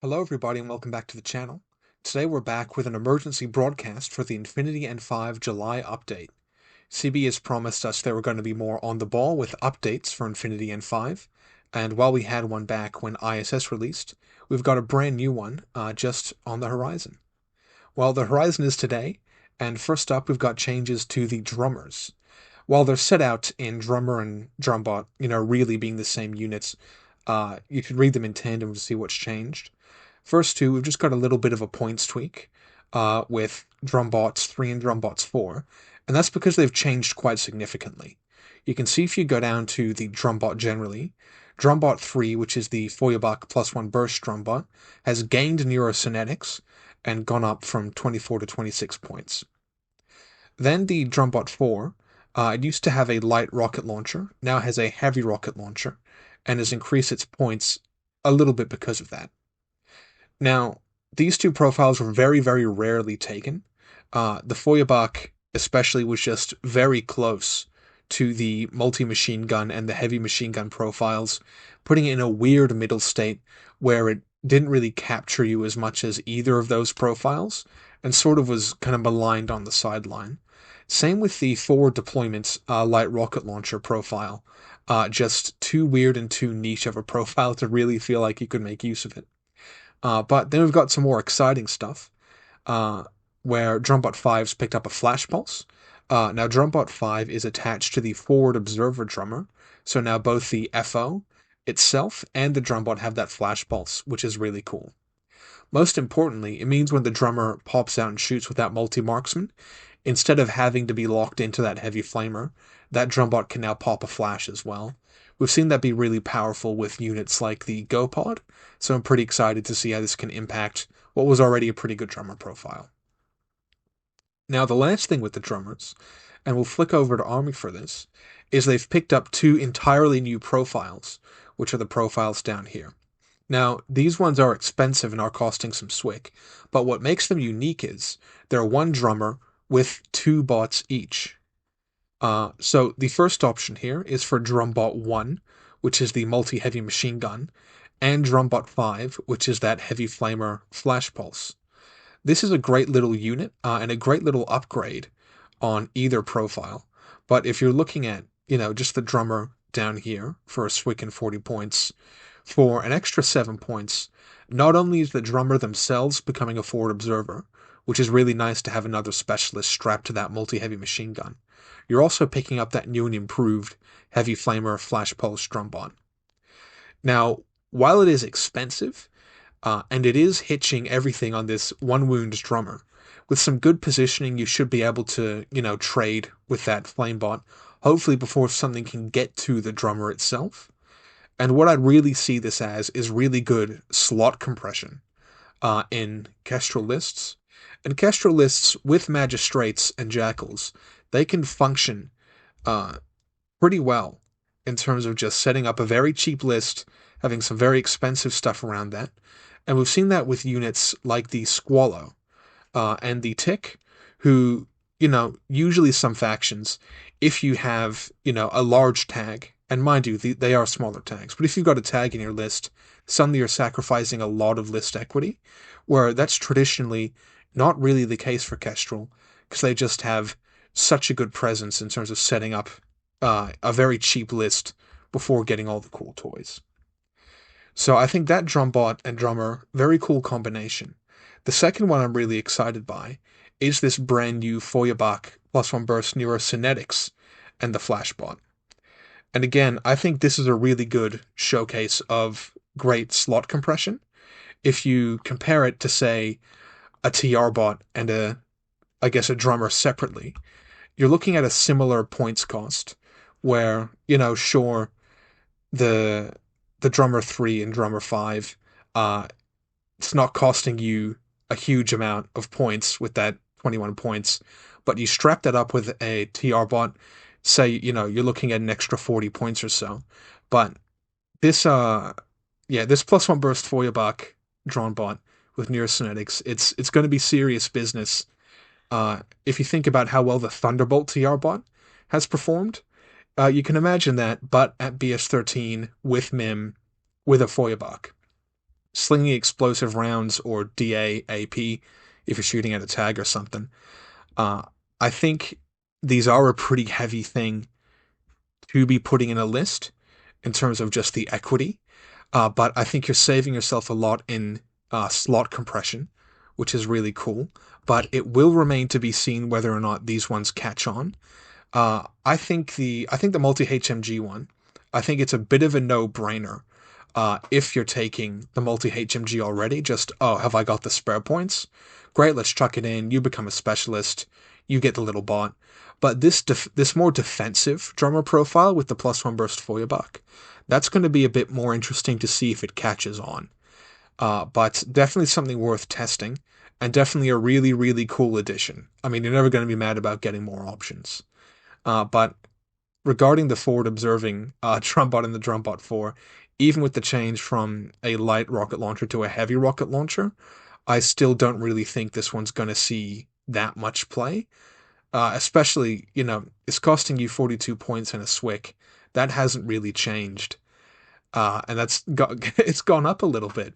Hello everybody and welcome back to the channel. Today we're back with an emergency broadcast for the Infinity N5 July update. CB has promised us they were going to be more on the ball with updates for Infinity N5, and while we had one back when ISS released, we've got a brand new one just on the horizon. Well, the horizon is today, and first up we've got changes to the drummers. While they're set out in drummer and drumbot, really being the same units, you could read them in tandem to see what's changed. First two, we've just got a little bit of a points tweak with Drumbots 3 and Drumbots 4, and that's because they've changed quite significantly. You can see if you go down to the Drumbot generally, Drumbot 3, which is the Feuerbach +1 burst Drumbot, has gained Neurocynetics and gone up from 24 to 26 points. Then the Drumbot 4, it used to have a light rocket launcher, now has a heavy rocket launcher, and has increased its points a little bit because of that. Now, these two profiles were very, very rarely taken. The Feuerbach especially was just very close to the multi-machine gun and the heavy machine gun profiles, putting it in a weird middle state where it didn't really capture you as much as either of those profiles, and sort of was kind of maligned on the sideline. Same with the forward deployment light rocket launcher profile. Just too weird and too niche of a profile to really feel like you could make use of it. But then we've got some more exciting stuff, where Drumbot 5's picked up a flash pulse. Now Drumbot 5 is attached to the forward observer drummer, so now both the FO itself and the Drumbot have that flash pulse, which is really cool. Most importantly, it means when the drummer pops out and shoots with that multi-marksman, instead of having to be locked into that heavy flamer, that Drumbot can now pop a flash as well. We've seen that be really powerful with units like the GoPod, so I'm pretty excited to see how this can impact what was already a pretty good drummer profile. Now, the last thing with the drummers, and we'll flick over to Army for this, is they've picked up two entirely new profiles, which are the profiles down here. Now, these ones are expensive and are costing some swick, but what makes them unique is they're one drummer with two bots each. So the first option here is for Drumbot 1, which is the multi-heavy machine gun, and Drumbot 5, which is that heavy flamer flash pulse. This is a great little unit and a great little upgrade on either profile. But if you're looking at, just the drummer down here for a swick and 40 points, for an extra 7 points, not only is the drummer themselves becoming a forward observer, which is really nice to have another specialist strapped to that multi-heavy machine gun, you're also picking up that new and improved heavy flamer flash pulse drumbot. Now, while it is expensive, and it is hitching everything on this one wound drummer, with some good positioning you should be able to, trade with that flamebot, hopefully before something can get to the drummer itself. And what I'd really see this as is really good slot compression in Kestrel lists. And Kestrel lists with Magistrates and Jackals, they can function pretty well in terms of just setting up a very cheap list, having some very expensive stuff around that. And we've seen that with units like the Squallow and the Tick, who, usually some factions, if you have, a large tag, and mind you, they are smaller tags, but if you've got a tag in your list, suddenly you're sacrificing a lot of list equity, where that's traditionally not really the case for Kestrel, because they just have such a good presence in terms of setting up a very cheap list before getting all the cool toys. So I think that drumbot and drummer, very cool combination. The second one I'm really excited by is this brand new Feuerbach +1 burst Neurocynetics and the Flashbot. And again, I think this is a really good showcase of great slot compression. If you compare it to, say, a TR bot and a drummer separately, you're looking at a similar points cost where, sure, the drummer 3 and drummer 5, it's not costing you a huge amount of points with that 21 points, but you strap that up with a TR bot, say, you're looking at an extra 40 points or so. But this this +1 burst Feuerbach drawn bot with Neurocynetics, it's going to be serious business. If you think about how well the Thunderbolt TR bot has performed, you can imagine that, but at BS13 with MIM with a Feuerbach. slinging explosive rounds or DA AP if you're shooting at a tag or something. Uh, I think these are a pretty heavy thing to be putting in a list in terms of just the equity. But I think you're saving yourself a lot in slot compression, which is really cool. But it will remain to be seen whether or not these ones catch on. I think the multi HMG one, I think it's a bit of a no-brainer. If you're taking the multi HMG already, just have I got the spare points? Great, let's chuck it in. You become a specialist. You get the little bot. But this more defensive drummer profile with the +1 burst for your buck, that's going to be a bit more interesting to see if it catches on. But definitely something worth testing, and definitely a really, really cool addition. I mean, you're never going to be mad about getting more options. But regarding the forward observing Drumbot and the Drumbot 4, even with the change from a light rocket launcher to a heavy rocket launcher, I still don't really think this one's going to see that much play. Especially, it's costing you 42 points and a SWIC. That hasn't really changed. And it's gone up a little bit.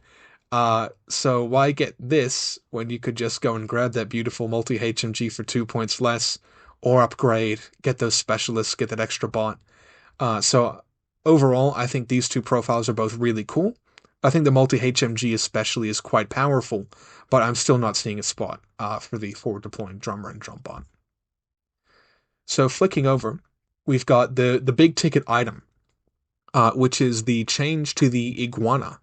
So why get this when you could just go and grab that beautiful multi HMG for 2 points less, or upgrade, get those specialists, get that extra bot. So overall, I think these two profiles are both really cool. I think the multi HMG especially is quite powerful, but I'm still not seeing a spot for the forward deploying drummer and drum bot. So flicking over, we've got the big ticket item, which is the change to the Iguana.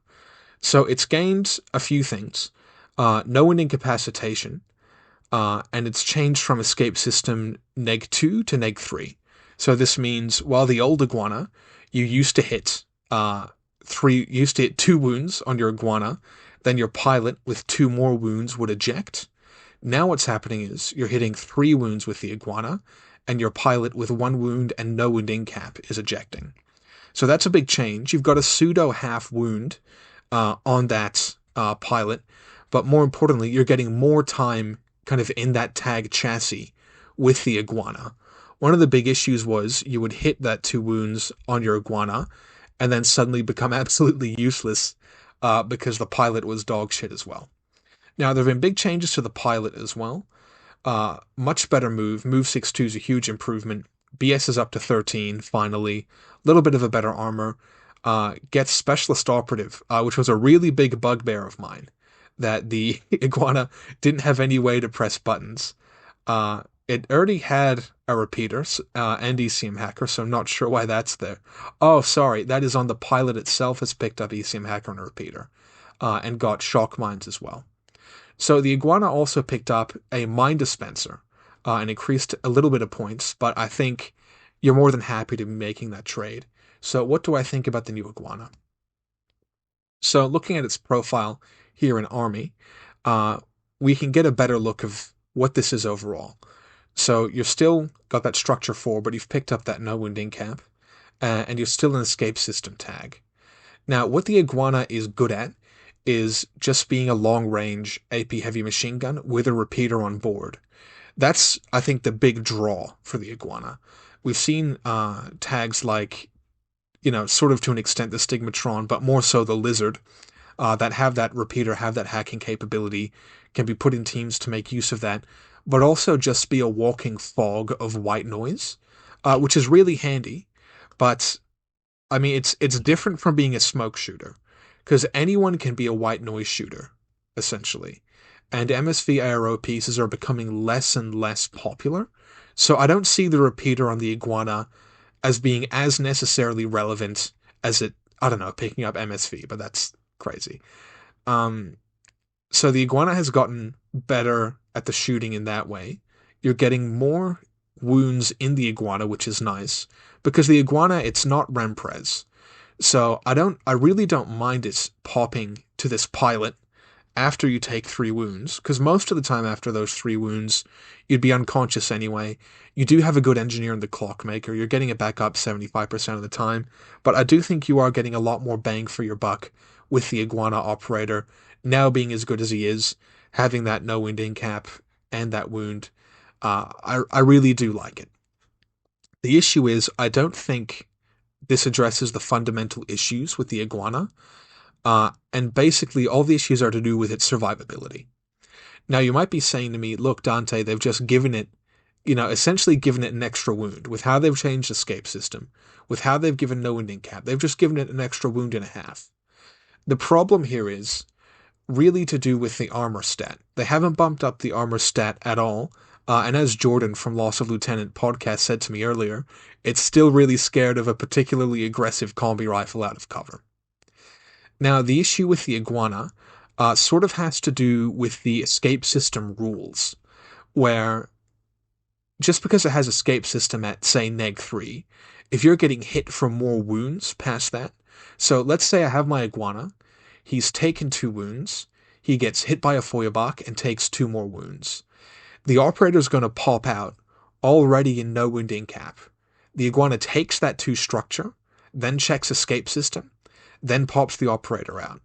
So it's gained a few things. No wind incapacitation, and it's changed from escape system neg2 to neg3. So this means while the old Iguana, you used to hit 2 wounds on your Iguana, then your pilot with 2 more wounds would eject. Now what's happening is you're hitting 3 wounds with the Iguana, and your pilot with 1 wound and no wound incap is ejecting. So that's a big change. You've got a pseudo half wound on that pilot, but more importantly, you're getting more time kind of in that tag chassis with the Iguana. One of the big issues was you would hit that 2 wounds on your Iguana and then suddenly become absolutely useless because the pilot was dog shit as well. Now, there have been big changes to the pilot as well. Much better move. Move 6-2 is a huge improvement. BS is up to 13, finally. A little bit of a better armor. Gets Specialist Operative, which was a really big bugbear of mine, that the Iguana didn't have any way to press buttons. It already had a repeater and ECM Hacker, so I'm not sure why that's there. Oh, sorry, that is on the pilot itself has picked up ECM Hacker and a repeater, and got shock mines as well. So the Iguana also picked up a mine dispenser, and increased a little bit of points, but I think you're more than happy to be making that trade. So what do I think about the new Iguana? So looking at its profile here in Army, we can get a better look of what this is overall. So you've still got that structure 4, but you've picked up that no wound incap, and you're still an escape system tag. Now, what the Iguana is good at is just being a long-range AP heavy machine gun with a repeater on board. That's, I think, the big draw for the Iguana. We've seen tags like, sort of to an extent the Stigmatron, but more so the Lizard, that have that repeater, have that hacking capability, can be put in teams to make use of that, but also just be a walking fog of white noise, which is really handy. But I mean, it's different from being a smoke shooter, because anyone can be a white noise shooter, essentially. And MSV ARO pieces are becoming less and less popular, so I don't see the repeater on the Iguana as being as necessarily relevant as it, I don't know, picking up MSV, but that's crazy. So the Iguana has gotten better at the shooting in that way. You're getting more wounds in the Iguana, which is nice, because the Iguana, it's not Rempres. So I really don't mind it popping to this pilot after you take 3 wounds, because most of the time after those 3 wounds, you'd be unconscious anyway. You do have a good engineer in the Clockmaker, you're getting it back up 75% of the time, but I do think you are getting a lot more bang for your buck with the Iguana operator, now being as good as he is, having that no wound incap and that wound. I really do like it. The issue is, I don't think this addresses the fundamental issues with the Iguana. and basically all the issues are to do with its survivability. Now, you might be saying to me, look, Dante, they've just given it, essentially given it an extra wound. With how they've changed escape system, with how they've given no wounding cap, they've just given it an extra wound and a half. The problem here is really to do with the armor stat. They haven't bumped up the armor stat at all. And as Jordan from Loss of Lieutenant podcast said to me earlier, it's still really scared of a particularly aggressive combi rifle out of cover. Now, the issue with the Iguana sort of has to do with the escape system rules, where just because it has escape system at, say, neg 3, if you're getting hit for more wounds past that, so let's say I have my Iguana, he's taken 2 wounds, he gets hit by a Feuerbach and takes 2 more wounds. The operator's going to pop out, already in no wounding cap. The Iguana takes that 2 structure, then checks escape system, then pops the operator out.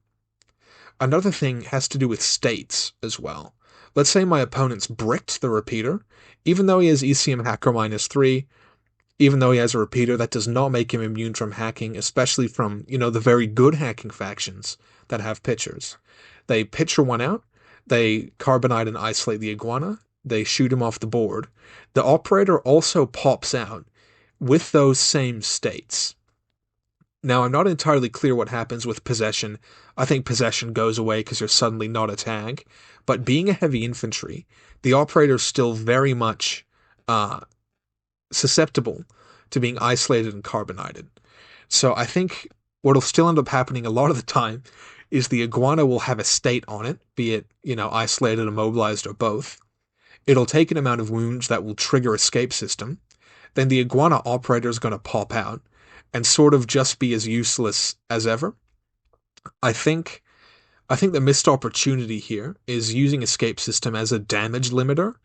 Another thing has to do with states as well. Let's say my opponent's bricked the repeater, even though he has ECM hacker -3, even though he has a repeater, that does not make him immune from hacking, especially from, the very good hacking factions that have pitchers. They pitcher one out, they carbonite and isolate the Iguana, they shoot him off the board. The operator also pops out with those same states. Now, I'm not entirely clear what happens with possession. I think possession goes away because you're suddenly not a tag. But being a heavy infantry, the operator's still very much susceptible to being isolated and carbonited. So I think what'll still end up happening a lot of the time is the Iguana will have a state on it, be it, isolated, immobilized, or both. It'll take an amount of wounds that will trigger escape system. Then the Iguana operator is going to pop out and sort of just be as useless as ever. I think the missed opportunity here is using escape system as a damage limiter,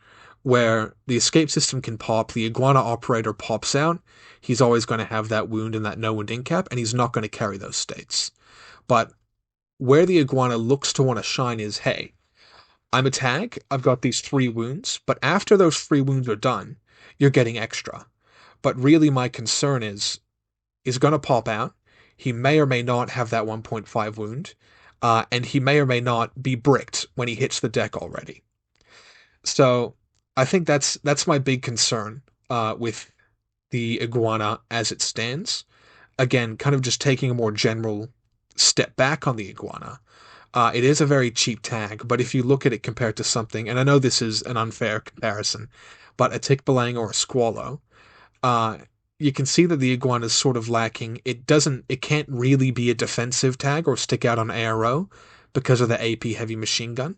where the escape system can pop, the Iguana operator pops out, he's always going to have that wound and that no wound in cap, and he's not going to carry those states. But where the Iguana looks to want to shine is, hey, I'm a tag, I've got these 3 wounds, but after those 3 wounds are done, you're getting extra. But really my concern is, he's going to pop out, he may or may not have that 1.5 wound, and he may or may not be bricked when he hits the deck already. So I think that's my big concern with the Iguana as it stands. Again, kind of just taking a more general step back on the Iguana. It is a very cheap tag, but if you look at it compared to something, and I know this is an unfair comparison, but a Tikbalang or a Squallow, you can see that the Iguana is sort of lacking. It can't really be a defensive tag or stick out on ARO because of the AP heavy machine gun,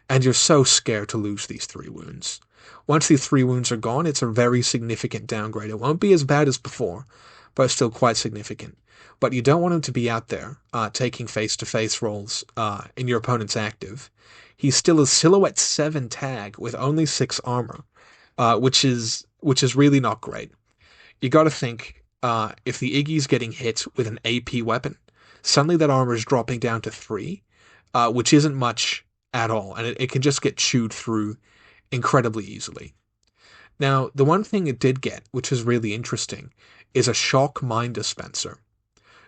and you're so scared to lose these 3 wounds. Once these 3 wounds are gone, it's a very significant downgrade. It won't be as bad as before, but it's still quite significant. But you don't want him to be out there taking face-to-face rolls in your opponent's active. He's still a Silhouette 7 tag with only 6 armor, which is really not great. You got to think, if the Iggy's getting hit with an AP weapon, suddenly that armor is dropping down to 3, which isn't much at all, and it can just get chewed through incredibly easily. Now, the one thing it did get, which is really interesting, is a shock mine dispenser.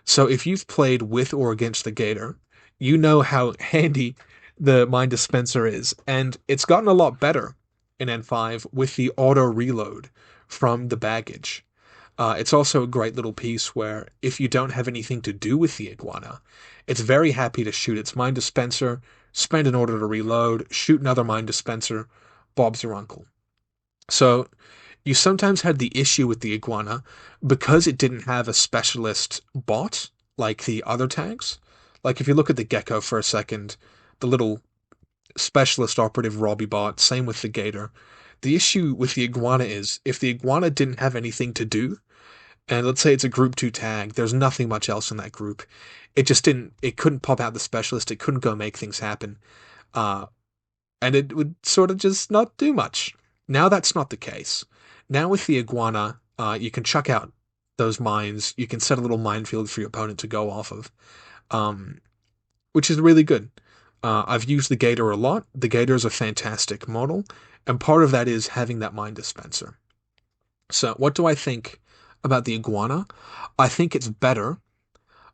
So if you've played with or against the Gator, you know how handy the mine dispenser is, and it's gotten a lot better in N5 with the auto reload from the baggage. It's also a great little piece where if you don't have anything to do with the Iguana, it's very happy to shoot its mine dispenser, spend an order to reload, shoot another mine dispenser, Bob's your uncle. So you sometimes had the issue with the Iguana because it didn't have a specialist bot like the other tags. Like if you look at the Gecko for a second, the little specialist operative Robbie bot, same with the Gator. The issue with the Iguana is if the Iguana didn't have anything to do, and let's say it's a group 2 tag, there's nothing much else in that group. It couldn't pop out the specialist, it couldn't go make things happen. And it would sort of just not do much. Now that's not the case. Now with the Iguana, you can chuck out those mines, you can set a little minefield for your opponent to go off of, which is really good. I've used the Gator a lot. The Gator is a fantastic model, and part of that is having that mine dispenser. So what do I think about the Iguana? I think it's better.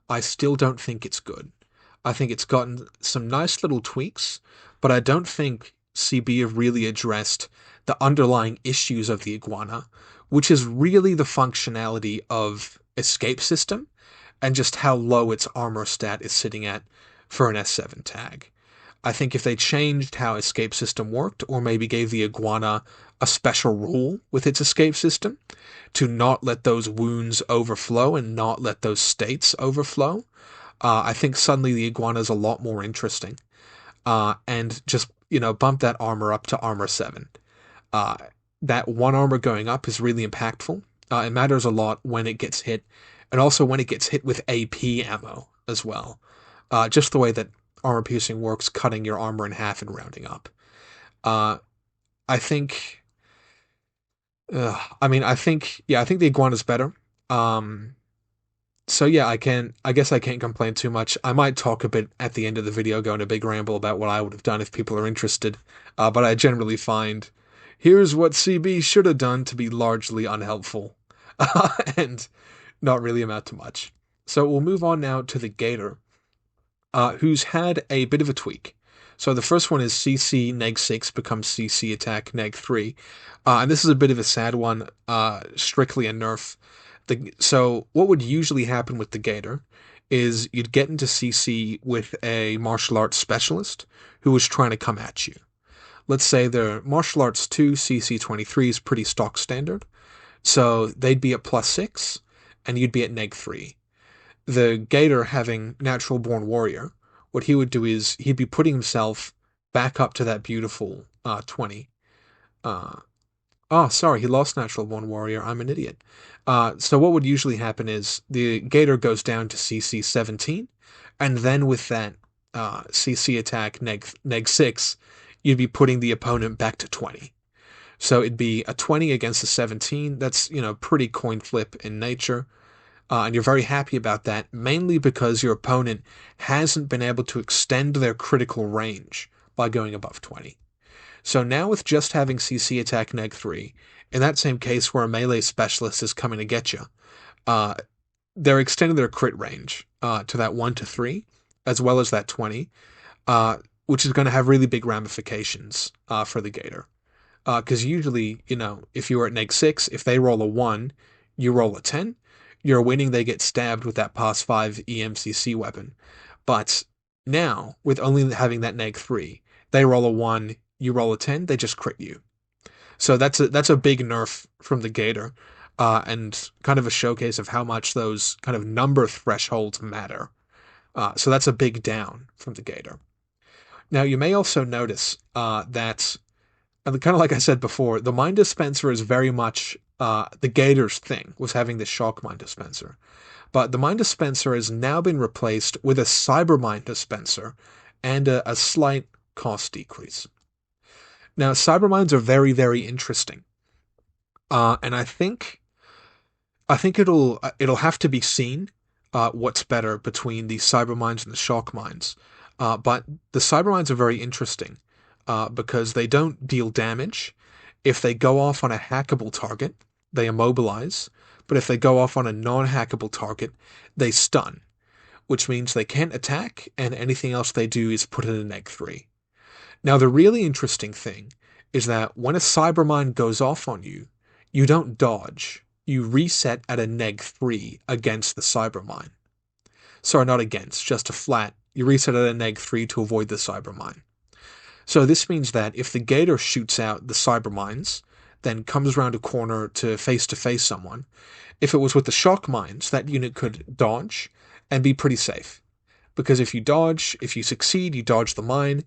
I still don't think it's good. I think it's gotten some nice little tweaks, but I don't think CB have really addressed the underlying issues of the Iguana, which is really the functionality of escape system and just how low its armor stat is sitting at for an S7 tag. I think if they changed how escape system worked, or maybe gave the Iguana a special rule with its escape system to not let those wounds overflow and not let those states overflow, I think suddenly the Iguana is a lot more interesting. And just, bump that armor up to armor 7. Uh, that one armor going up is really impactful. It matters a lot when it gets hit, and also when it gets hit with AP ammo as well. Just the way that armor piercing works, cutting your armor in half and rounding up. Uh, I think. I think the iguana's better. Um, so yeah, I guess I can't complain too much. I might talk a bit at the end of the video, go in a big ramble about what I would have done if people are interested. But I generally find, here's what CB should have done to be largely unhelpful, and not really amount to much. So we'll move on now to the Gator, who's had a bit of a tweak. So the first one is CC neg 6 becomes CC attack neg 3. And this is a bit of a sad one, strictly a nerf. So what would usually happen with the Gator is you'd get into CC with a martial arts specialist who was trying to come at you. Let's say their martial arts 2 CC 23 is pretty stock standard. So they'd be at +6 and you'd be at neg 3. The Gator, having natural born warrior, what he would do is he'd be putting himself back up to that beautiful 20. Sorry, he lost natural born warrior. I'm an idiot. So what would usually happen is the Gator goes down to CC 17, and then with that CC attack neg 6, you'd be putting the opponent back to 20. So it'd be a 20 against a 17. That's, pretty coin flip in nature. And you're very happy about that, mainly because your opponent hasn't been able to extend their critical range by going above 20. So now with just having CC attack neg 3, in that same case where a melee specialist is coming to get you, they're extending their crit range to that 1 to 3, as well as that 20, which is going to have really big ramifications for the Gator. Because usually, if you were at neg 6, if they roll a 1, you roll a 10, you're winning, they get stabbed with that +5 EMCC weapon. But now, with only having that neg 3, they roll a 1, you roll a 10, they just crit you. So that's a big nerf from the Gator, and kind of a showcase of how much those kind of number thresholds matter. So that's a big down from the Gator. Now, you may also notice that, and kind of like I said before, the Mind Dispenser is very much the Gator's thing, was having the Shock Mind Dispenser. But the Mind Dispenser has now been replaced with a Cyber Mind Dispenser and a slight cost decrease. Now, Cyber Minds are very, very interesting. And I think it'll have to be seen what's better between the Cyber Minds and the Shock Minds. But the Cyber Minds are very interesting because they don't deal damage. If they go off on a hackable target, they immobilize, but if they go off on a non-hackable target, they stun, which means they can't attack, and anything else they do is put in a neg 3. Now, the really interesting thing is that when a Cybermind goes off on you, you don't dodge. You reset at a neg 3 against the Cybermind. Sorry, not against, just a flat. You reset at a neg 3 to avoid the Cybermind. So this means that if the Gator shoots out the Cyberminds, then comes around a corner to face someone, if it was with the Shock Minds, that unit could dodge and be pretty safe. Because if you dodge, if you succeed, you dodge the mine,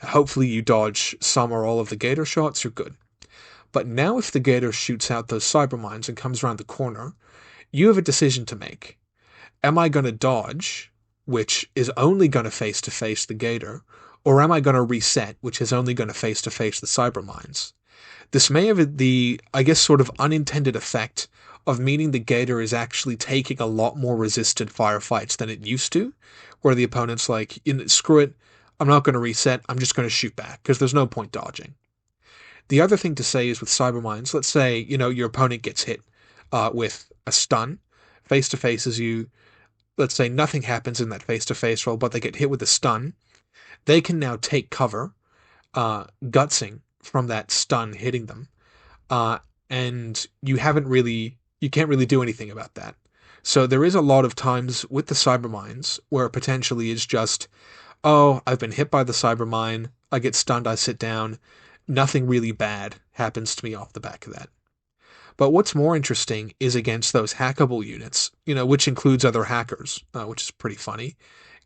hopefully you dodge some or all of the Gator shots, you're good. But now if the Gator shoots out those Cyberminds and comes around the corner, you have a decision to make. Am I going to dodge, which is only going to face the Gator, or am I going to reset, which is only going to face the Cyberminds? This may have the, I guess, sort of unintended effect of meaning the Gator is actually taking a lot more resisted firefights than it used to, where the opponent's like, screw it, I'm not going to reset, I'm just going to shoot back, because there's no point dodging. The other thing to say is with Cyberminds, let's say, your opponent gets hit with a stun, face-to-face as you, let's say nothing happens in that face-to-face roll, but they get hit with a stun, they can now take cover, gutsing from that stun hitting them, uh, and you can't really do anything about that. So there is a lot of times with the cybermines where it potentially is just, oh, I've been hit by the cybermine, I get stunned, I sit down, nothing really bad happens to me off the back of that. But what's more interesting is against those hackable units, which includes other hackers, which is pretty funny.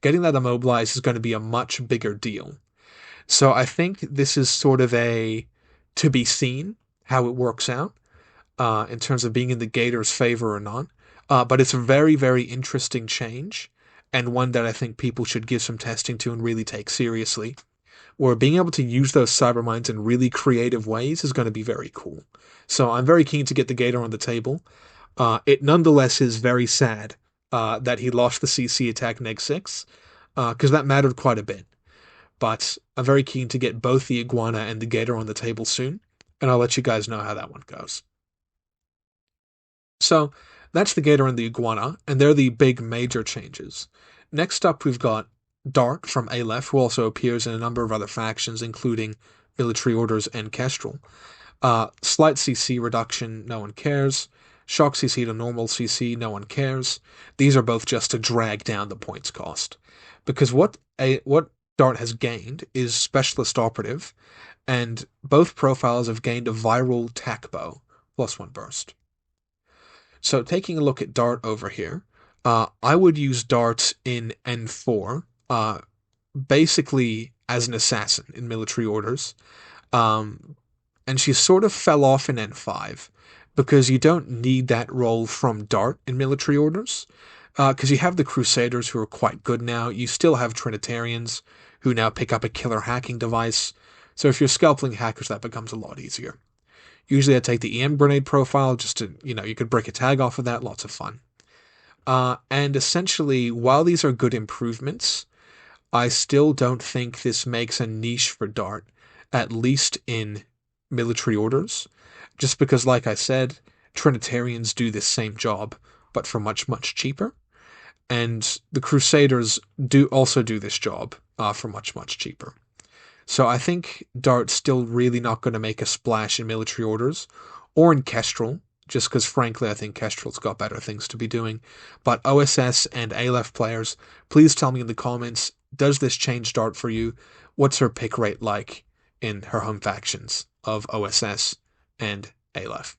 Getting that immobilized is going to be a much bigger deal. So I think this is sort of a to be seen how it works out in terms of being in the Gators' favor or not. But it's a very, very interesting change and one that I think people should give some testing to and really take seriously. Where being able to use those cybermines in really creative ways is going to be very cool. So I'm very keen to get the Gator on the table. It nonetheless is very sad that he lost the CC attack neg 6, because that mattered quite a bit. But I'm very keen to get both the Iguana and the Gator on the table soon, and I'll let you guys know how that one goes. So that's the Gator and the Iguana, and they're the big major changes. Next up, we've got Dart from Aleph, who also appears in a number of other factions, including Military Orders and Kestrel. Slight CC reduction, no one cares. Shock CC to normal CC, no one cares. These are both just to drag down the points cost. Because what Dart has gained is Specialist Operative, and both profiles have gained a viral tack bow, +1 burst. So taking a look at Dart over here, I would use Dart in N4, basically as an assassin in Military Orders. And she sort of fell off in N5 because you don't need that role from Dart in Military Orders, because you have the Crusaders who are quite good now. You still have Trinitarians who now pick up a killer hacking device. So if you're scalping hackers, that becomes a lot easier. Usually I take the EM grenade profile just to, you could break a tag off of that, lots of fun. And essentially, while these are good improvements, I still don't think this makes a niche for Dart, at least in Military Orders, just because, like I said, Trinitarians do this same job, but for much, much cheaper. And the Crusaders also do this job for much, much cheaper. So I think Dart's still really not going to make a splash in Military Orders or in Kestrel, just because, frankly, I think Kestrel's got better things to be doing. But OSS and Aleph players, please tell me in the comments, does this change Dart for you? What's her pick rate like in her home factions of OSS and Aleph?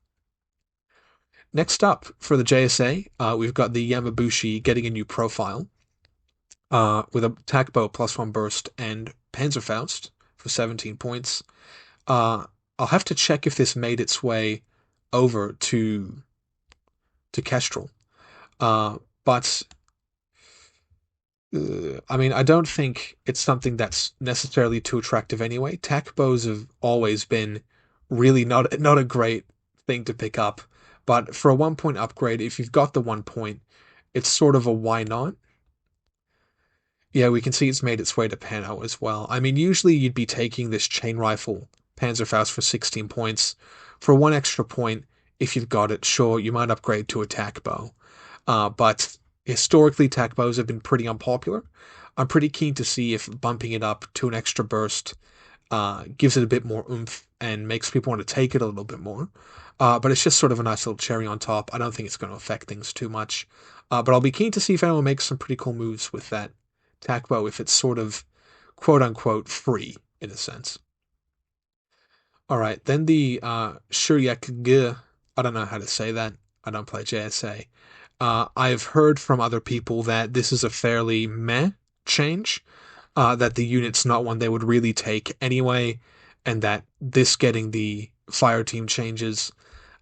Next up, for the JSA, we've got the Yamabushi getting a new profile with a attack bow +1 burst and Panzerfaust for 17 points. I'll have to check if this made its way over to Kestrel. But I mean, I don't think it's something that's necessarily too attractive anyway. Tack bows have always been really not a great thing to pick up. But for a 1 point upgrade, if you've got the 1 point, it's sort of a why not. Yeah, we can see it's made its way to Pano as well. I mean, usually you'd be taking this chain rifle Panzerfaust for 16 points. For 1 extra point, if you've got it, sure, you might upgrade to a tack bow. But historically, tack bows have been pretty unpopular. I'm pretty keen to see if bumping it up to an extra burst gives it a bit more oomph and makes people want to take it a little bit more. But it's just sort of a nice little cherry on top. I don't think it's going to affect things too much. But I'll be keen to see if anyone makes some pretty cool moves with that tack bow, if it's sort of quote-unquote free, in a sense. Alright, then the Shiryek G, I don't know how to say that. I don't play JSA. I've heard from other people that this is a fairly meh change, that the unit's not one they would really take anyway, and that this getting the fire team changes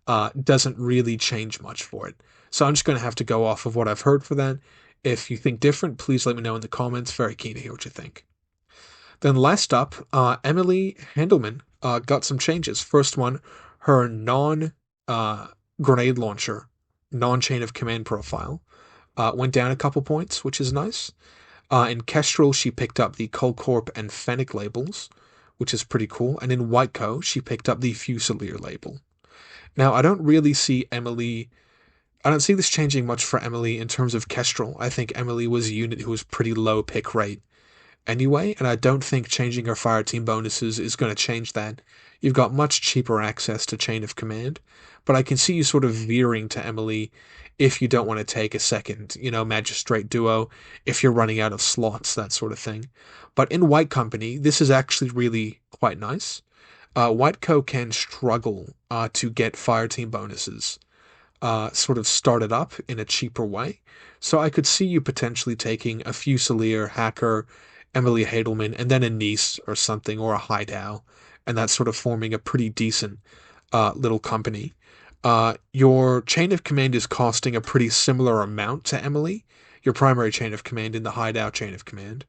doesn't really change much for it. So I'm just going to have to go off of what I've heard for that. If you think different, please let me know in the comments. Very keen to hear what you think. Then last up, Emily Handelman got some changes. First one, her non-grenade launcher, non-chain of command profile went down a couple points, which is nice. In Kestrel, she picked up the Colcorp and Fennec labels, which is pretty cool. And in Whiteco, she picked up the Fusilier label. Now, I don't really see Emily I don't see this changing much for Emily in terms of Kestrel. I think Emily was a unit who was pretty low pick rate anyway, and I don't think changing her fire team bonuses is going to change that. You've got much cheaper access to Chain of Command, but I can see you sort of veering to Emily if you don't want to take a second, Magistrate Duo, if you're running out of slots, that sort of thing. But in White Company, this is actually really quite nice. Whiteco can struggle to get fire team bonuses sort of started up in a cheaper way. So I could see you potentially taking a Fusilier, Hacker, Emily Handelman, and then a Nice or something, or a Hideout, and that's sort of forming a pretty decent little company. Your chain of command is costing a pretty similar amount to Emily, your primary chain of command in the Hideout chain of command.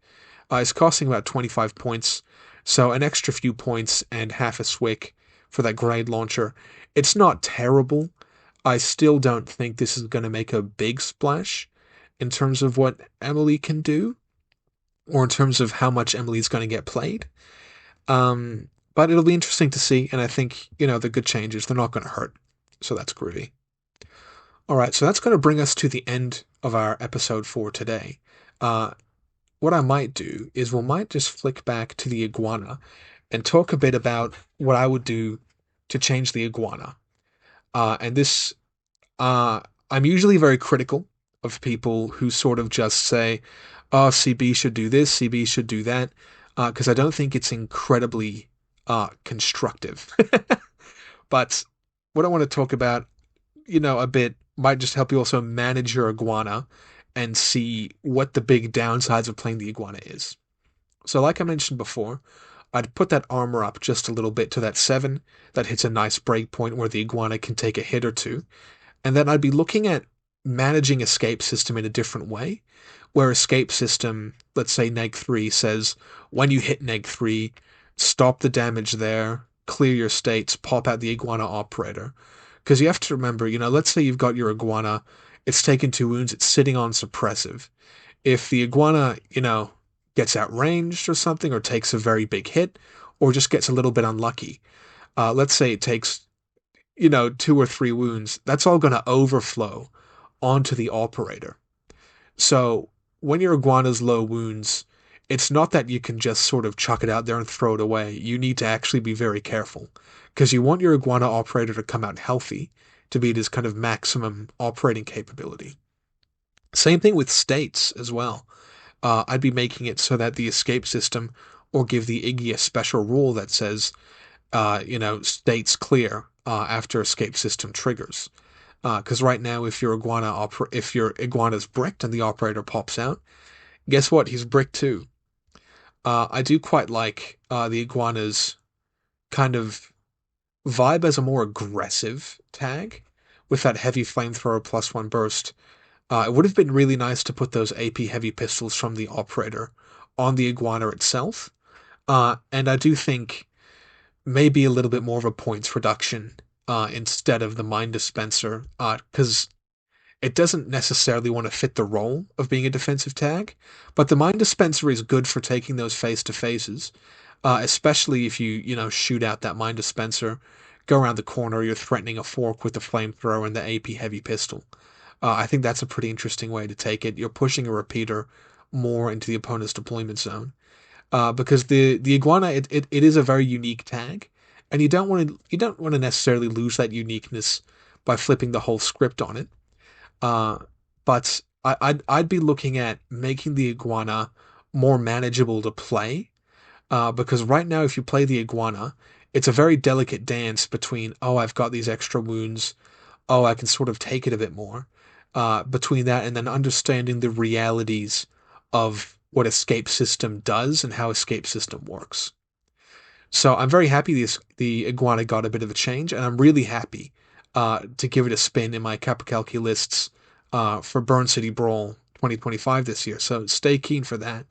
It's costing about 25 points, so an extra few points and half a swick for that grenade launcher. It's not terrible. I still don't think this is going to make a big splash in terms of what Emily can do, or in terms of how much Emily's going to get played. But it'll be interesting to see, and I think, the good changes, they're not going to hurt. So that's groovy. Alright, so that's going to bring us to the end of our episode for today. What I might do is we might just flick back to the Iguana and talk a bit about what I would do to change the Iguana. And this, I'm usually very critical of people who sort of just say, oh, CB should do this, CB should do that, because I don't think it's incredibly constructive. But what I want to talk about, a bit, might just help you also manage your Iguana and see what the big downsides of playing the Iguana is. So like I mentioned before, I'd put that armor up just a little bit to that 7. That hits a nice break point where the Iguana can take a hit or two. And then I'd be looking at managing escape system in a different way, where escape system, let's say neg 3, says when you hit neg 3, stop the damage there, clear your states, pop out the Iguana operator. Because you have to remember, let's say you've got your Iguana, it's taken 2 wounds, it's sitting on suppressive. If the Iguana, gets outranged or something, or takes a very big hit, or just gets a little bit unlucky, let's say it takes, 2 or 3 wounds, that's all going to overflow onto the operator. So when your Iguana's low wounds, it's not that you can just sort of chuck it out there and throw it away. You need to actually be very careful, because you want your Iguana operator to come out healthy to be at his kind of maximum operating capability. Same thing with states as well. I'd be making it so that the escape system, or give the Iggy a special rule that says, states clear after escape system triggers. Because right now, if your Iguana's bricked and the operator pops out, guess what? He's bricked too. I do quite like the Iguana's kind of vibe as a more aggressive tag with that heavy flamethrower +1 burst. It would have been really nice to put those AP heavy pistols from the operator on the Iguana itself. And I do think maybe a little bit more of a points reduction instead of the mine dispenser, because it doesn't necessarily want to fit the role of being a defensive tag, but the mine dispenser is good for taking those face-to-faces, especially if you shoot out that mine dispenser, go around the corner, you're threatening a fork with the flamethrower and the AP heavy pistol. I think that's a pretty interesting way to take it. You're pushing a repeater more into the opponent's deployment zone. Because the Iguana, it is a very unique tag, and you don't want to necessarily lose that uniqueness by flipping the whole script on it. But I'd be looking at making the Iguana more manageable to play, because right now if you play the Iguana, it's a very delicate dance between, oh, I've got these extra wounds, oh, I can sort of take it a bit more, between that and then understanding the realities of what escape system does and how escape system works. So I'm very happy the Iguana got a bit of a change, and I'm really happy to give it a spin in my Capitalki lists for Burn City Brawl 2025 this year. So stay keen for that.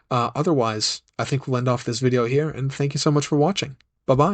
Otherwise, I think we'll end off this video here, and thank you so much for watching. Bye-bye.